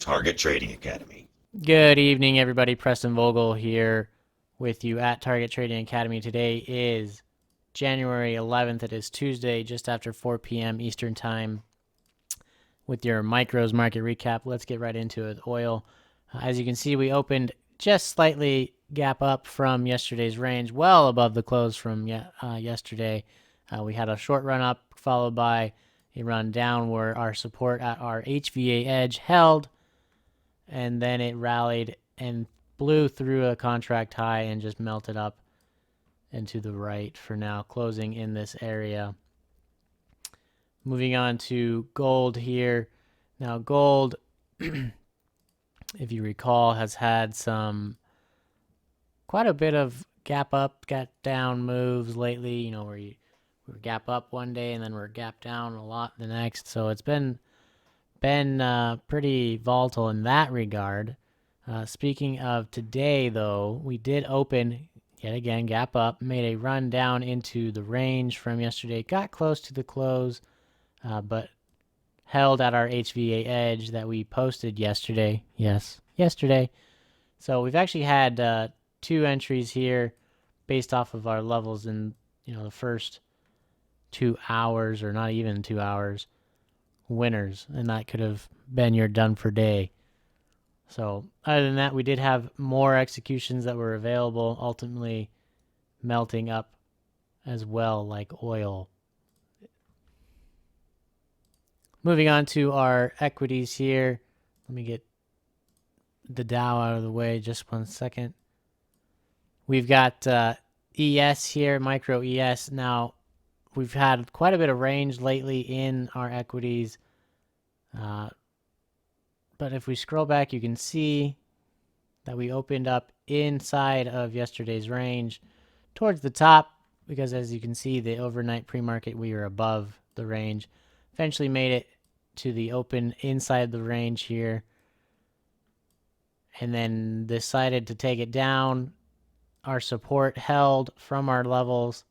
Target Trading Academy. Good evening, everybody. Preston Vogl here with you at Target Trading Academy. Today is January 11th. It is Tuesday, just after 4 p.m. Eastern Time. With your micros market recap, let's get right into it. Oil, as you can see, we opened just slightly gap up from yesterday's range, well above the close from yesterday. We had a short run up followed by a run down where our support at our HVA edge held, and then it rallied and blew through a contract high and just melted up and to the right for now, closing in this area. Moving on to gold here. Now gold, if you recall, has had quite a bit of gap up, gap down moves lately, where we're gap up one day and then we're gap down a lot the next. So it's been pretty volatile in that regard. Speaking of today, though, we did open yet again, gap up, made a run down into the range from yesterday, got close to the close, but held at our HVA edge that we posted yesterday. Yes, yesterday. So we've actually had two entries here based off of our levels in the first 2 hours, or not even 2 hours, winners, and that could have been your done for day. So other than that, we did have more executions that were available, ultimately melting up as well, like oil. Moving on to our equities here. Let me get the Dow out of the way just 1 second. We've got ES here, micro ES. Now, we've had quite a bit of range lately in our equities. But if we scroll back, you can see that we opened up inside of yesterday's range towards the top, because as you can see, the overnight pre-market, we were above the range. Eventually made it to the open inside the range here, and then decided to take it down. Our support held from our levels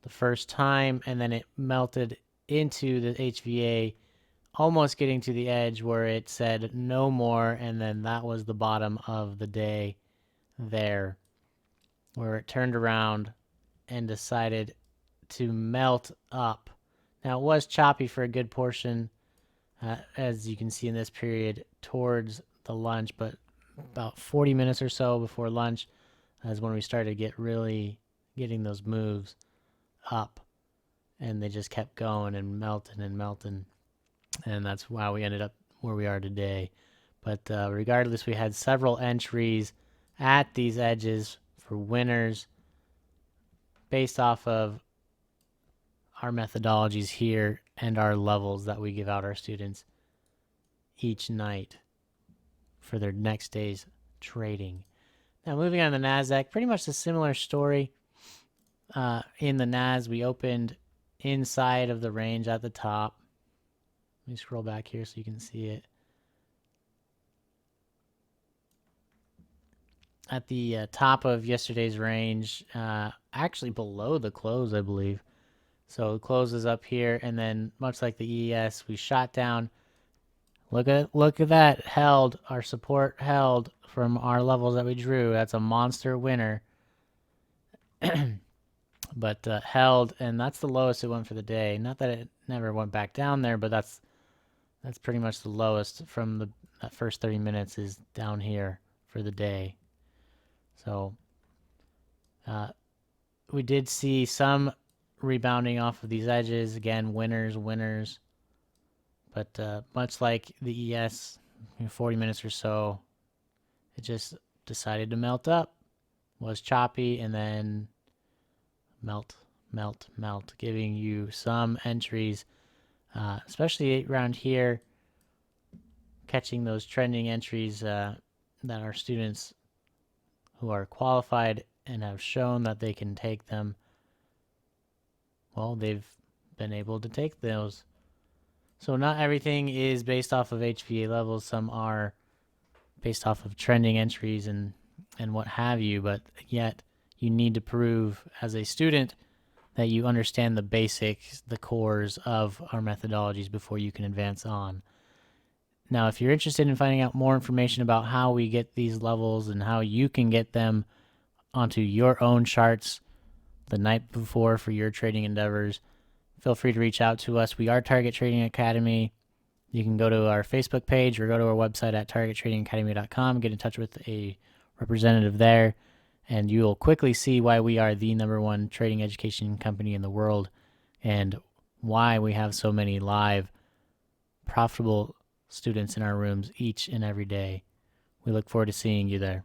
the first time, and then it melted into the HVA, almost getting to the edge where it said no more, and then that was the bottom of the day there, where it turned around and decided to melt up. Now, it was choppy for a good portion, as you can see in this period, towards the lunch, but about 40 minutes or so before lunch is when we started to get really getting those moves up, and they just kept going and melting and melting, and that's why we ended up where we are today. But regardless, we had several entries at these edges for winners based off of our methodologies here and our levels that we give out our students each night for their next day's trading. Now, moving on to the Nasdaq, pretty much a similar story. In the Nas, we opened inside of the range at the top. Let me scroll back here so you can see it. At the top of yesterday's range, actually below the close, I believe. So the close is up here, and then much like the ES, we shot down. Look at that, held. Our support held from our levels that we drew. That's a monster winner. But held, and that's the lowest it went for the day. Not that it never went back down there, but that's pretty much the lowest from that first 30 minutes is down here for the day. So we did see some rebounding off of these edges. Again, winners. But much like the ES, 40 minutes or so, it just decided to melt up. Was choppy, and then melt, giving you some entries, especially around here, catching those trending entries that our students who are qualified and have shown that they can take them, well, they've been able to take those. So not everything is based off of HVA levels. Some are based off of trending entries and what have you, but yet you need to prove as a student that you understand the basics, the cores of our methodologies before you can advance on. Now, if you're interested in finding out more information about how we get these levels and how you can get them onto your own charts the night before for your trading endeavors, feel free to reach out to us. We are Target Trading Academy. You can go to our Facebook page or go to our website at targettradingacademy.com, get in touch with a representative there, and you will quickly see why we are the #1 trading education company in the world and why we have so many live, profitable students in our rooms each and every day. We look forward to seeing you there.